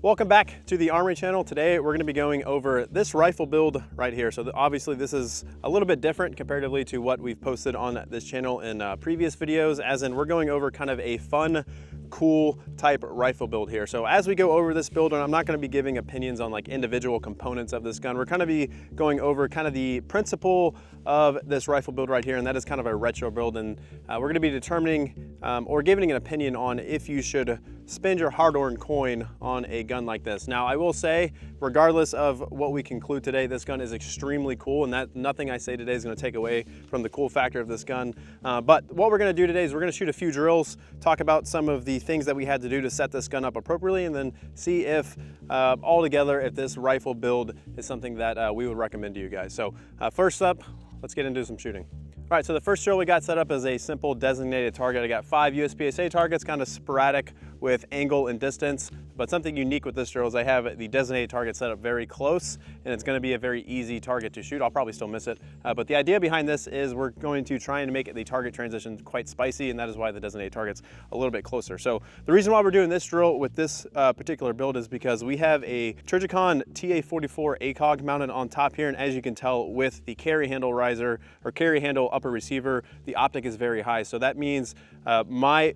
Welcome back to the Armory channel. Today we're going to be going over this rifle build right here. So obviously this is a little bit different comparatively to what we've posted on this channel in previous videos, as in we're going over kind of a fun, cool type rifle build here. So as we go over this build, and I'm not going to be giving opinions on like individual components of this gun, we're kind of be going over kind of the principle of this rifle build right here, and that is kind of a retro build. And we're going to be determining or giving an opinion on if you should spend your hard-earned coin on a gun like this. Now, I will say, regardless of what we conclude today, this gun is extremely cool, and that nothing I say today is going to take away from the cool factor of this gun. But what we're going to do today is we're going to shoot a few drills, talk about some of the things that we had to do to set this gun up appropriately, and then see if altogether if this rifle build is something that we would recommend to you guys. So first up, let's get into some shooting. All right, so the first drill we got set up is a simple designated target. I got 5 USPSA targets, kind of sporadic with angle and distance, but something unique with this drill is I have the designated target set up very close, and it's gonna be a very easy target to shoot. I'll probably still miss it, but the idea behind this is we're going to try and make the target transition quite spicy, and that is why the designated target's a little bit closer. So the reason why we're doing this drill with this particular build is because we have a Trijicon TA44 ACOG mounted on top here, and as you can tell with the carry handle riser or carry handle upper receiver, the optic is very high. So that means my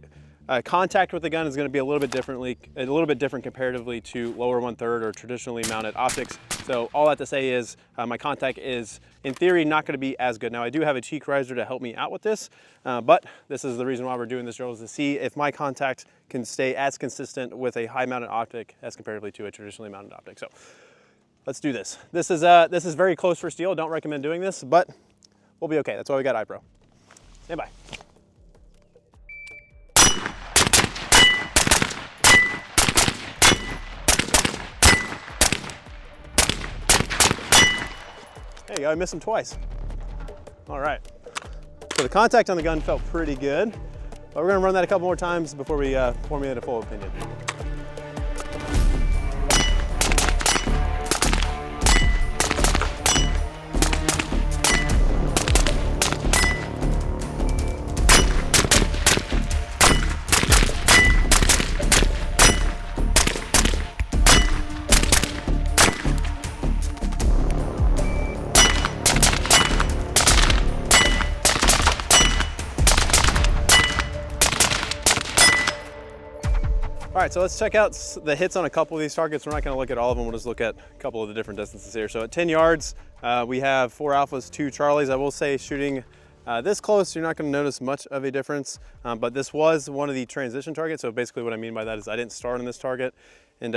contact with the gun is going to be a little bit different comparatively to lower 1/3 or traditionally mounted optics. So all that to say is my contact is in theory not going to be as good. Now I do have a cheek riser to help me out with this, but this is the reason why we're doing this drill, is to see if my contact can stay as consistent with a high mounted optic as comparatively to a traditionally mounted optic. So let's do this. This is very close for steel. Don't recommend doing this, but we'll be okay. That's why we got iPro. Stand by. There you go, I missed him twice. All right, so the contact on the gun felt pretty good, but we're gonna run that a couple more times before we formulate a full opinion. All right, so let's check out the hits on a couple of these targets. We're not gonna look at all of them, we'll just look at a couple of the different distances here. So at 10 yards, we have 4 alphas, 2 Charlies. I will say shooting this close, you're not gonna notice much of a difference, but this was one of the transition targets. So basically what I mean by that is I didn't start on this target. And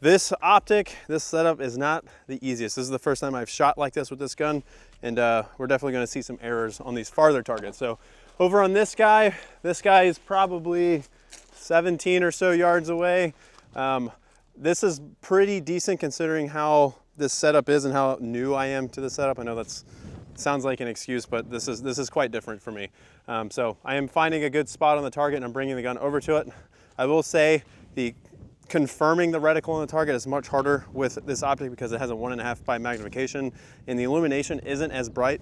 this optic, this setup is not the easiest. This is the first time I've shot like this with this gun, and we're definitely gonna see some errors on these farther targets. So over on this guy is probably 17 or so yards away. This is pretty decent considering how this setup is and how new I am to the setup. I know that sounds like an excuse, but this is quite different for me. So I am finding a good spot on the target and I'm bringing the gun over to it. I will say confirming the reticle on the target is much harder with this optic because it has a 1.5 by magnification and the illumination isn't as bright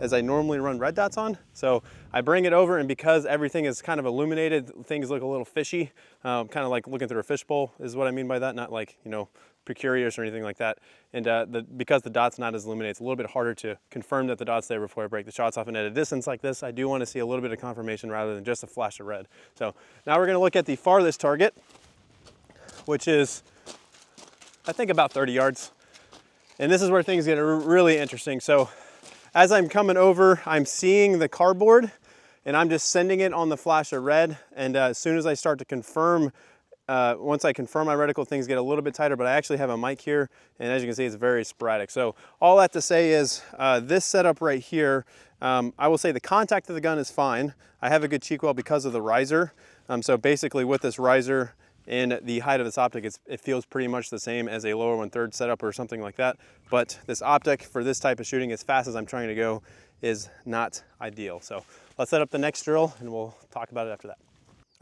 as I normally run red dots on. So I bring it over, and because everything is kind of illuminated, things look a little fishy, kind of like looking through a fishbowl is what I mean by that, not like, you know, precarious or anything like that. And because the dot's not as illuminated, it's a little bit harder to confirm that the dot's there before I break the shots off. And at a distance like this, I do want to see a little bit of confirmation rather than just a flash of red. So now we're going to look at the farthest target, which is, I think, about 30 yards. And this is where things get really interesting. So as I'm coming over, I'm seeing the cardboard and I'm just sending it on the flash of red. And as soon as I start to confirm, once I confirm my reticle, things get a little bit tighter, but I actually have a mic here. And as you can see, it's very sporadic. So all that to say is this setup right here, I will say the contact of the gun is fine. I have a good cheek well because of the riser. So basically with this riser, and the height of this optic, it feels pretty much the same as a lower 1/3 setup or something like that. But this optic for this type of shooting, as fast as I'm trying to go, is not ideal. So let's set up the next drill and we'll talk about it after that.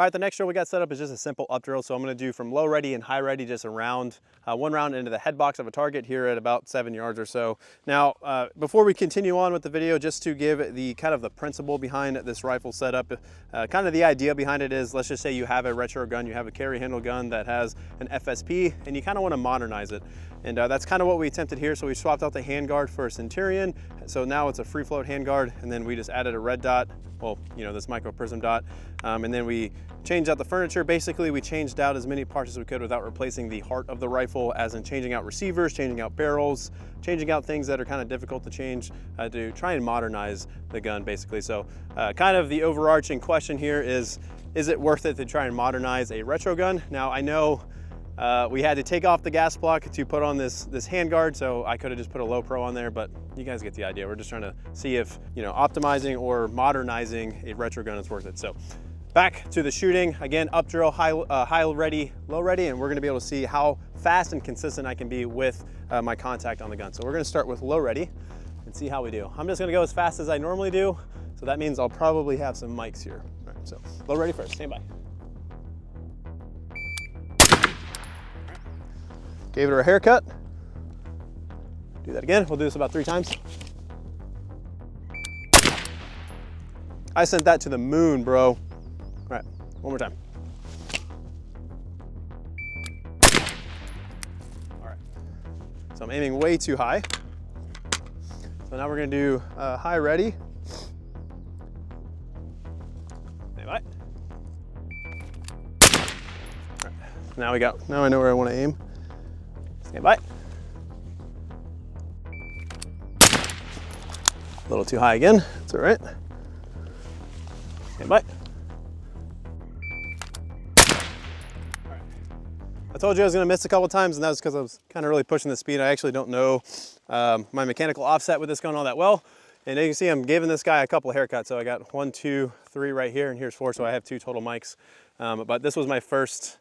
All right, the next drill we got set up is just a simple up drill. So I'm gonna do from low ready and high ready, just a round, one round into the head box of a target here at about 7 yards or so. Now, before we continue on with the video, just to give the kind of the principle behind this rifle setup, kind of the idea behind it is, let's just say you have a retro gun, you have a carry handle gun that has an FSP, and you kind of want to modernize it. And that's kind of what we attempted here. So we swapped out the handguard for a Centurion. So now it's a free float handguard, and then we just added a red dot, well, you know, this micro prism dot, and then we changed out the furniture. Basically, we changed out as many parts as we could without replacing the heart of the rifle, as in changing out receivers, changing out barrels, changing out things that are kind of difficult to change to try and modernize the gun, basically. So kind of the overarching question here is it worth it to try and modernize a retro gun? Now, I know we had to take off the gas block to put on this handguard, so I could have just put a low pro on there, but you guys get the idea. We're just trying to see if, you know, optimizing or modernizing a retro gun is worth it. So back to the shooting. Again, up drill, high ready, low ready, and we're gonna be able to see how fast and consistent I can be with my contact on the gun. So we're gonna start with low ready and see how we do. I'm just gonna go as fast as I normally do, so that means I'll probably have some mics here. All right, so low ready first, stand by. Gave it a haircut. Do that again. We'll do this about 3 times. I sent that to the moon, bro. All right, one more time. All right, so I'm aiming way too high. So now we're gonna do high ready. Stand by. All right, now I know where I wanna aim. Stand by. A little too high again, that's all right. Stand by. All right. I told you I was gonna miss a couple times, and that was because I was kind of really pushing the speed. I actually don't know my mechanical offset with this gun all that well. And as you can see, I'm giving this guy a couple of haircuts. So I got 1, 2, 3 right here, and here's 4, so I have 2 total mics. But this was my first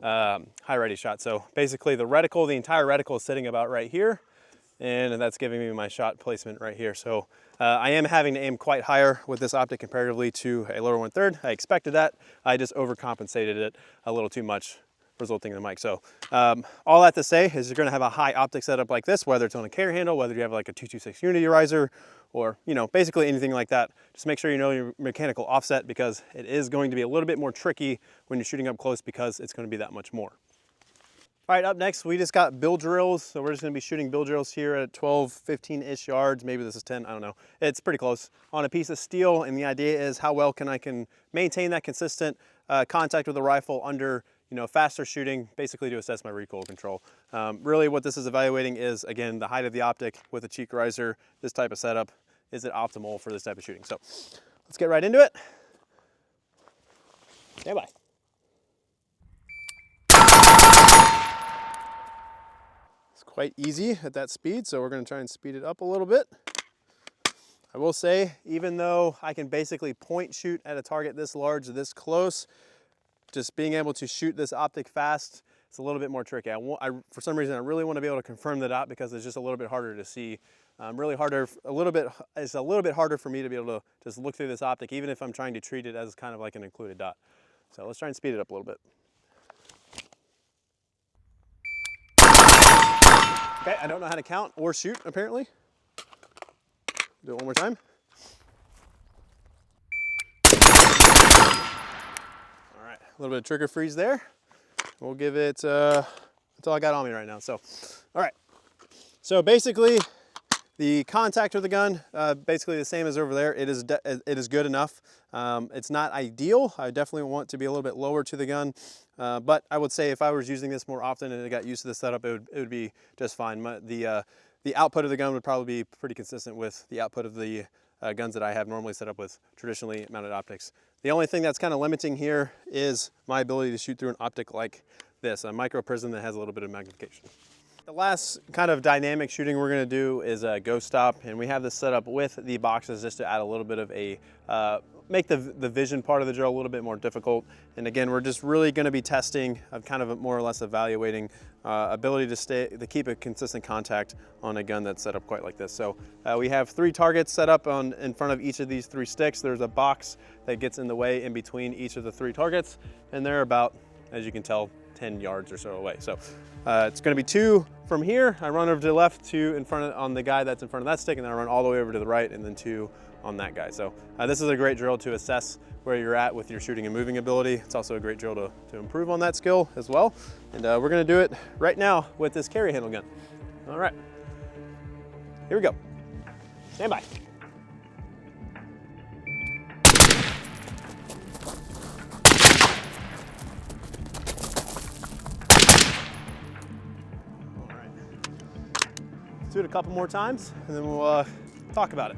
high ready shot. So basically the reticle, the entire reticle is sitting about right here, and that's giving me my shot placement right here. So I am having to aim quite higher with this optic comparatively to a lower 1/3. I expected that. I just overcompensated it a little too much, resulting in the mic. So all that to say is you're gonna have a high optic setup like this, whether it's on a carry handle, whether you have like a 226 unity riser, or, you know, basically anything like that. Just make sure you know your mechanical offset, because it is going to be a little bit more tricky when you're shooting up close, because it's going to be that much more. All right, up next, we just got bill drills. So we're just gonna be shooting bill drills here at 12, 15-ish yards. Maybe this is 10, I don't know. It's pretty close on a piece of steel. And the idea is how well can I maintain that consistent contact with the rifle under, you know, faster shooting, basically to assess my recoil control. Really what this is evaluating is, again, the height of the optic with a cheek riser, this type of setup. Is it optimal for this type of shooting? So let's get right into it. Stand by. It's quite easy at that speed, so we're gonna try and speed it up a little bit. I will say, even though I can basically point shoot at a target this large, this close, just being able to shoot this optic fast, it's a little bit more tricky. For some reason, I really want to be able to confirm the dot, because it's just a little bit harder to see. It's a little bit harder for me to be able to just look through this optic, even if I'm trying to treat it as kind of like an included dot. So let's try and speed it up a little bit. Okay, I don't know how to count or shoot, apparently. Do it one more time. All right, a little bit of trigger freeze there. We'll give it, that's all I got on me right now. So, all right. So basically, the contact with the gun, basically the same as over there. It is good enough. It's not ideal. I definitely want to be a little bit lower to the gun. But I would say if I was using this more often and I got used to this setup, it would be just fine. The output of the gun would probably be pretty consistent with the output of the guns that I have normally set up with traditionally mounted optics. The only thing that's kind of limiting here is my ability to shoot through an optic like this, a micro prism that has a little bit of magnification. The last kind of dynamic shooting we're gonna do is a ghost stop, and we have this set up with the boxes just to add a little bit of a make the vision part of the drill a little bit more difficult. And again, we're just really going to be testing, kind of more or less evaluating ability to keep a consistent contact on a gun that's set up quite like this. So we have 3 targets set up in front of each of these 3 sticks. There's a box that gets in the way in between each of the 3 targets, and they're about, as you can tell, 10 yards or so away. So it's going to be 2 from here. I run over to the left, 2 in front on the guy that's in front of that stick, and then I run all the way over to the right, and then 2 on that guy. So this is a great drill to assess where you're at with your shooting and moving ability. It's also a great drill to improve on that skill as well. And we're going to do it right now with this carry handle gun. All right, here we go. Stand by. Do it a couple more times and then we'll talk about it.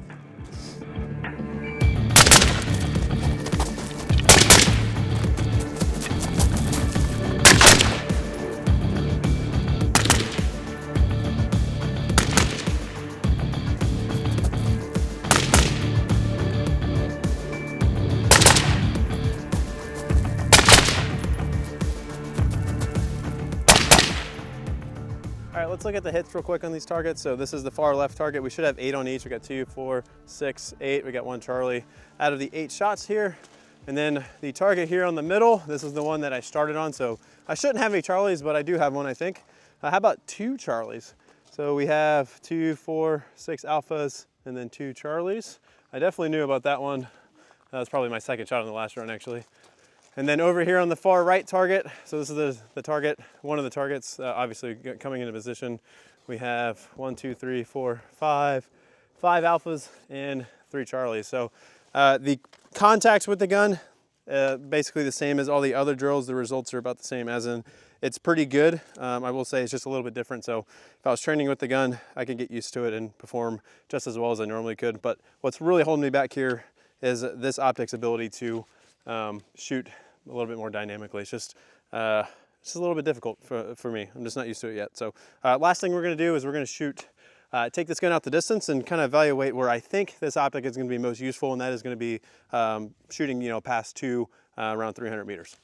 All right, let's look at the hits real quick on these targets. So this is the far left target. We should have 8 on each. We got 2, 4, 6, 8. We got 1 Charlie out of the 8 shots here. And then the target here on the middle, this is the one that I started on. So I shouldn't have any Charlies, but I do have one, I think. How about 2 Charlies? So we have 2, 4, 6 alphas, and then 2 Charlies. I definitely knew about that one. That was probably my second shot on the last run, actually. And then over here on the far right target, so this is the target, one of the targets, obviously coming into position. We have 1, 2, 3, 4, 5 alphas and 3 Charlies. So the contacts with the gun, basically the same as all the other drills. The results are about the same, as in it's pretty good. I will say it's just a little bit different. So if I was training with the gun, I could get used to it and perform just as well as I normally could. But what's really holding me back here is this optic's ability to shoot a little bit more dynamically. It's just a little bit difficult for me. I'm just not used to it yet. So last thing we're going to do is we're going to shoot, take this gun out the distance and kind of evaluate where I think this optic is going to be most useful, and that is going to be shooting, past 2 around 300 meters.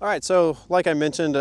All right, so like I mentioned,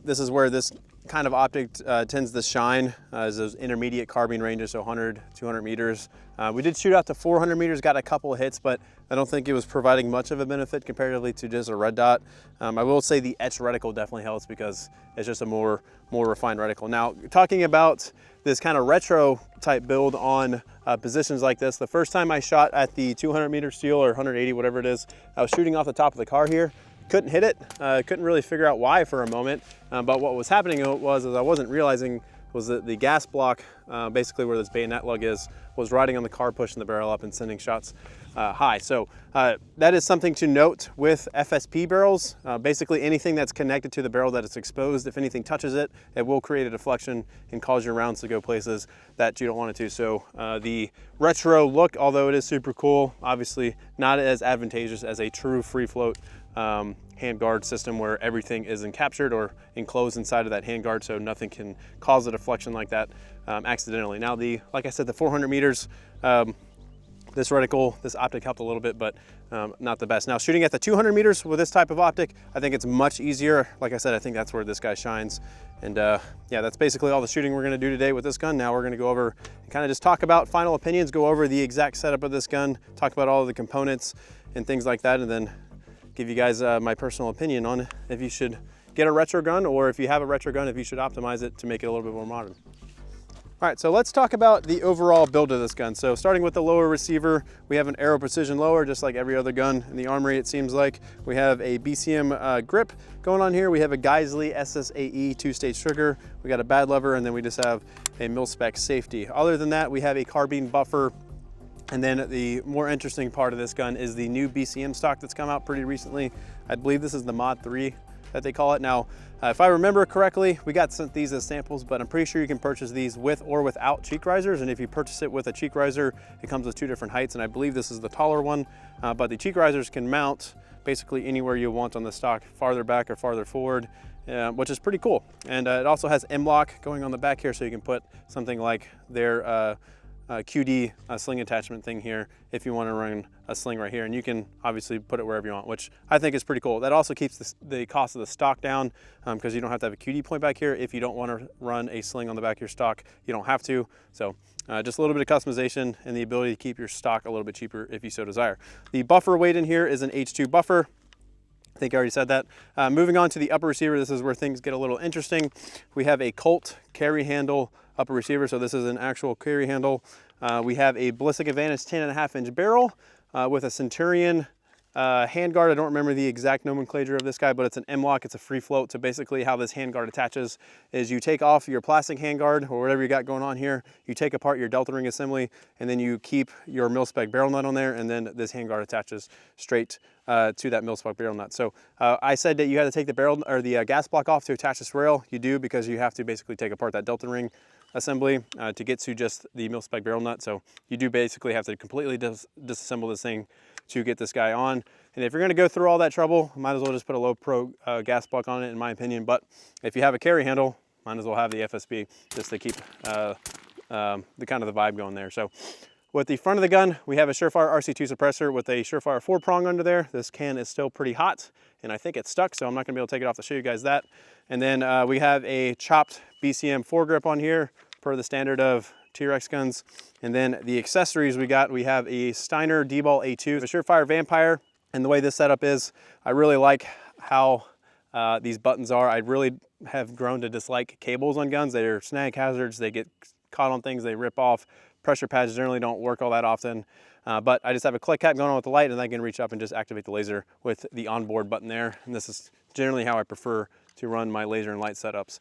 this is where this kind of optic tends to shine, is those intermediate carbine ranges, so 100, 200 meters. We did shoot out to 400 meters, got a couple of hits, but I don't think it was providing much of a benefit comparatively to just a red dot. I will say the etch reticle definitely helps because it's just a more refined reticle. Now, talking about this kind of retro type build on positions like this, the first time I shot at the 200 meter steel or 180, whatever it is, I was shooting off the top of the car here. Couldn't hit it, couldn't really figure out why for a moment, but what was happening was I wasn't realizing was that the gas block, basically where this bayonet lug is, was riding on the car, pushing the barrel up and sending shots high. So that is something to note with FSP barrels. Basically anything that's connected to the barrel that is exposed, if anything touches it, it will create a deflection and cause your rounds to go places that you don't want it to. So the retro look, although it is super cool, obviously not as advantageous as a true free float handguard system where everything is encaptured or enclosed inside of that handguard, so nothing can cause a deflection like that accidentally. Now, like I said, the 400 meters, this reticle, this optic helped a little bit, but not the best. Now, shooting at the 200 meters with this type of optic, I think it's much easier. Like I said, I think that's where this guy shines. And yeah, that's basically all the shooting we're gonna do today with this gun. Now we're gonna go over and kind of just talk about final opinions, go over the exact setup of this gun, talk about all of the components and things like that, and then give you guys my personal opinion on if you should get a retro gun, or if you have a retro gun, if you should optimize it to make it a little bit more modern. All right, so let's talk about the overall build of this gun. So starting with the lower receiver, we have an Aero Precision lower, just like every other gun in the Armory, it seems like. We have a BCM grip going on here. We have a Geisley SSAE two-stage trigger. We got a bad lever, and then we just have a mil-spec safety. Other than that, we have a carbine buffer. And then the more interesting part of this gun is the new BCM stock that's come out pretty recently. I believe this is the Mod 3 that they call it. Now, if I remember correctly, we got sent these as samples, but I'm pretty sure you can purchase these with or without cheek risers. And if you purchase it with a cheek riser, it comes with 2 different heights. And I believe this is the taller one, but the cheek risers can mount basically anywhere you want on the stock, farther back or farther forward, which is pretty cool. And it also has M-LOK going on the back here, so you can put something like their QD sling attachment thing here if you want to run a sling right here, and you can obviously put it wherever you want, which I think is pretty cool. That also keeps the cost of the stock down because you don't have to have a QD point back here. If you don't want to run a sling on the back of your stock, you don't have to. So just a little bit of customization and the ability to keep your stock a little bit cheaper if you so desire. The buffer weight in here is an H2 buffer. I think I already said that. Moving on to the upper receiver, this is where things get a little interesting. We have a Colt carry handle upper receiver, so this is an actual carry handle. We have a Ballistic Advantage 10.5-inch barrel with a Centurion handguard. I don't remember the exact nomenclature of this guy, but it's an M-LOK, it's a free float. So basically how this handguard attaches is you take off your plastic handguard or whatever you got going on here, you take apart your delta ring assembly, and then you keep your mil-spec barrel nut on there, and then this handguard attaches straight to that mil-spec barrel nut. So I said that you had to take the barrel or the gas block off to attach this rail. You do, because you have to basically take apart that delta ring assembly to get to just the mil-spec barrel nut. So you do basically have to completely disassemble this thing to get this guy on. And if you're gonna go through all that trouble, might as well just put a low pro gas block on it, in my opinion. But if you have a carry handle, might as well have the FSB just to keep the kind of the vibe going there. So with the front of the gun, we have a Surefire RC2 suppressor with a Surefire 4-prong under there. This can is still pretty hot, and I think it's stuck, so I'm not gonna be able to take it off to show you guys that. And then we have a chopped BCM foregrip on here, per the standard of T.REX guns. And then the accessories we have a Steiner D-Ball A2, a Surefire Vampire. And the way this setup is, I really like how these buttons are. I really have grown to dislike cables on guns. They're snag hazards, they get caught on things, they rip off. Pressure pads generally don't work all that often. But I just have a click cap going on with the light, and I can reach up and just activate the laser with the onboard button there. And this is generally how I prefer to run my laser and light setups.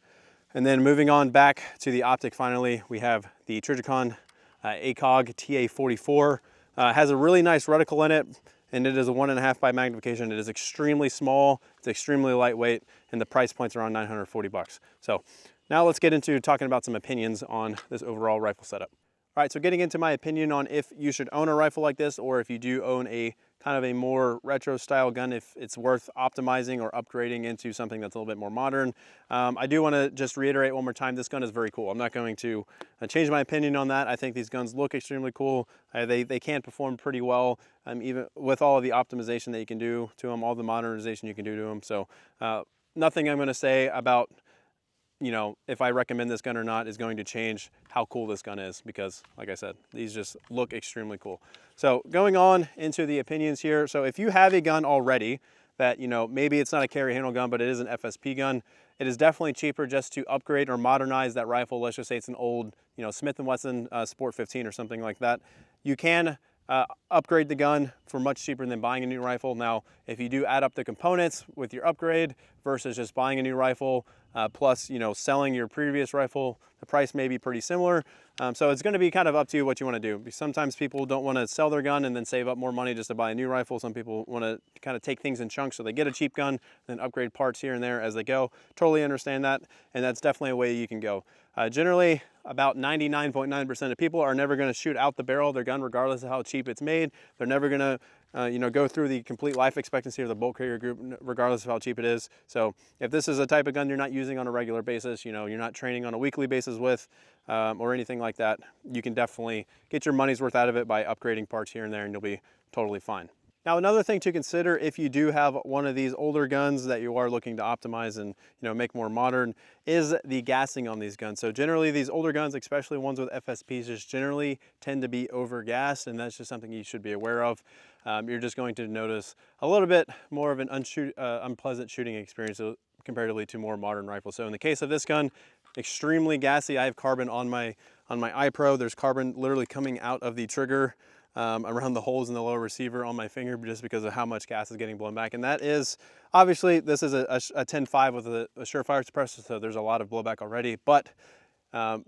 And then moving on back to the optic, finally, we have the Trijicon ACOG TA44. Has a really nice reticle in it, and it is a 1.5 by magnification. It is extremely small, it's extremely lightweight, and the price point's around 940 bucks. So now let's get into talking about some opinions on this overall rifle setup. All right, so getting into my opinion on if you should own a rifle like this, or if you do own a kind of a more retro style gun, if it's worth optimizing or upgrading into something that's a little bit more modern. I do want to just reiterate one more time, this gun is very cool. I'm not going to change my opinion on that. I think these guns look extremely cool. They can perform pretty well, even with all of the optimization that you can do to them, all the modernization you can do to them. So nothing I'm going to say about, you know, if I recommend this gun or not is going to change how cool this gun is, because like I said, these just look extremely cool. So going on into the opinions here. So if you have a gun already that, you know, maybe it's not a carry handle gun, but it is an FSP gun, it is definitely cheaper just to upgrade or modernize that rifle. Let's just say it's an old, you know, Smith & Wesson Sport 15 or something like that. You can upgrade the gun for much cheaper than buying a new rifle. Now, if you do add up the components with your upgrade versus just buying a new rifle, plus, you know, selling your previous rifle, the price may be pretty similar. So it's going to be kind of up to you what you want to do. Sometimes people don't want to sell their gun and then save up more money just to buy a new rifle. Some people want to kind of take things in chunks, so they get a cheap gun, then upgrade parts here and there as they go. Totally understand that, and that's definitely a way you can go. Generally, about 99.9% of people are never going to shoot out the barrel of their gun regardless of how cheap it's made. They're never going to you know, go through the complete life expectancy of the bolt carrier group regardless of how cheap it is. So if this is a type of gun you're not using on a regular basis, you know, you're not training on a weekly basis with or anything like that, you can definitely get your money's worth out of it by upgrading parts here and there, and you'll be totally fine. Now, another thing to consider if you do have one of these older guns that you are looking to optimize and, you know, make more modern, is the gassing on these guns. So generally these older guns, especially ones with FSPs, just generally tend to be over gassed, and that's just something you should be aware of. You're just going to notice a little bit more of an unpleasant shooting experience comparatively to more modern rifles. So in the case of this gun, extremely gassy. I have carbon on my On my iPro, there's carbon literally coming out of the trigger around the holes in the lower receiver on my finger just because of how much gas is getting blown back. And that is, obviously, this is a 10.5 with a Surefire suppressor, so there's a lot of blowback already. But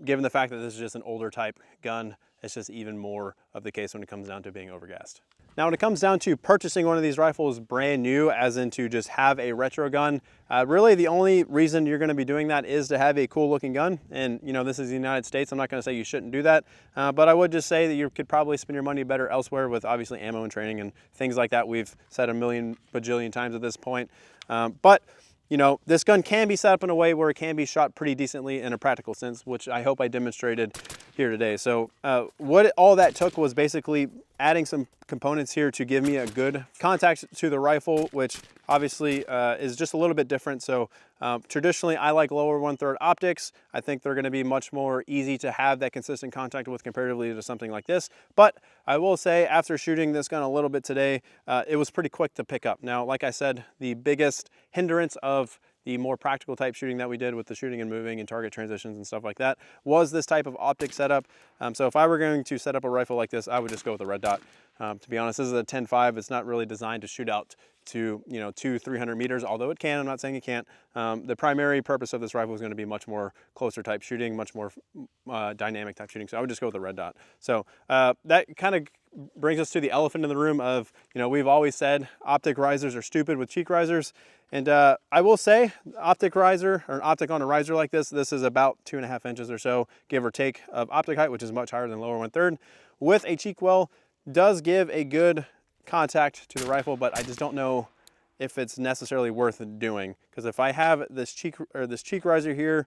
given the fact that this is just an older type gun, it's just even more of the case when it comes down to being overgassed. Now, when it comes down to purchasing one of these rifles brand new, as in to just have a retro gun, really the only reason you're going to be doing that is to have a cool looking gun. And you know, this is the United States. I'm not going to say you shouldn't do that, but I would just say that you could probably spend your money better elsewhere with obviously ammo and training and things like that. We've said a million bajillion times at this point. But you know, this gun can be set up in a way where it can be shot pretty decently in a practical sense, which I hope I demonstrated here today. So what all that took was basically adding some components here to give me a good contact to the rifle, which obviously is just a little bit different. So traditionally, I like lower 1/3 optics. I think they're going to be much more easy to have that consistent contact with comparatively to something like this. But I will say, after shooting this gun a little bit today, it was pretty quick to pick up. Now, like I said, the biggest hindrance of the more practical type shooting that we did with the shooting and moving and target transitions and stuff like that was this type of optic setup. So if I were going to set up a rifle like this, I would just go with a red dot. To be honest, this is a 10.5. It's not really designed to shoot out to, you know, 200-300 meters, although it can. I'm not saying it can't. The primary purpose of this rifle is going to be much more closer type shooting, much more dynamic type shooting. So I would just go with a red dot. So that kind of brings us to the elephant in the room of, you know, we've always said optic risers are stupid with cheek risers. And I will say, optic riser, or an optic on a riser like this is about 2.5 inches or so, give or take, of optic height, which is much higher than lower 1/3. With a cheek well, does give a good contact to the rifle, but I just don't know if it's necessarily worth doing. Because if I have this cheek riser here,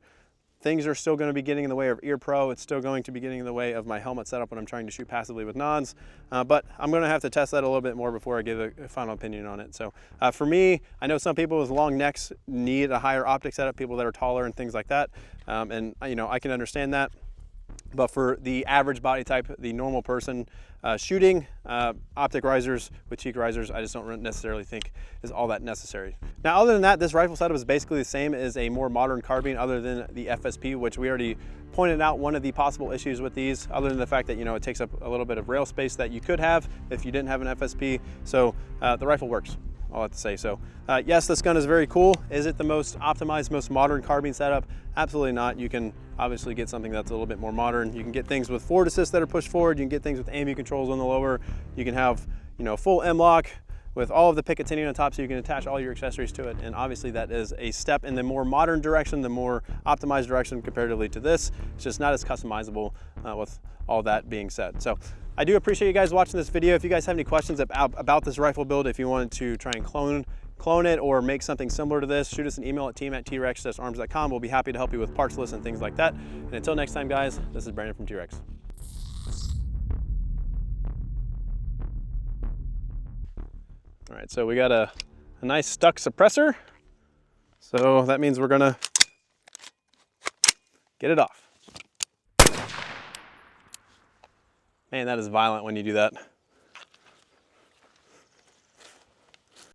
things are still going to be getting in the way of ear pro. It's still going to be getting in the way of my helmet setup when I'm trying to shoot passively with nods. But I'm going to have to test that a little bit more before I give a final opinion on it. So for me, I know some people with long necks need a higher optic setup, people that are taller and things like that. And you know, I can understand that. But for the average body type, the normal person shooting, optic risers with cheek risers, I just don't necessarily think is all that necessary. Now, other than that, this rifle setup is basically the same as a more modern carbine, other than the FSP, which we already pointed out one of the possible issues with these, other than the fact that, you know, it takes up a little bit of rail space that you could have if you didn't have an FSP. So the rifle works. All I have to say. So yes, this gun is very cool. Is it the most optimized, most modern carbine setup? Absolutely not. You can obviously get something that's a little bit more modern. You can get things with forward assist that are pushed forward. You can get things with ambu controls on the lower. You can have, you know, full M-lock with all of the Picatinny on top, so you can attach all your accessories to it. And obviously that is a step in the more modern direction, the more optimized direction comparatively to this. It's just not as customizable with all that being said. So I do appreciate you guys watching this video. If you guys have any questions about this rifle build, if you wanted to try and clone it or make something similar to this, shoot us an email at team@TREX-arms.com. We'll be happy to help you with parts lists and things like that. And until next time, guys, this is Brandon from T.REX. All right, so we got a nice stuck suppressor. So that means we're gonna get it off. Man, that is violent when you do that.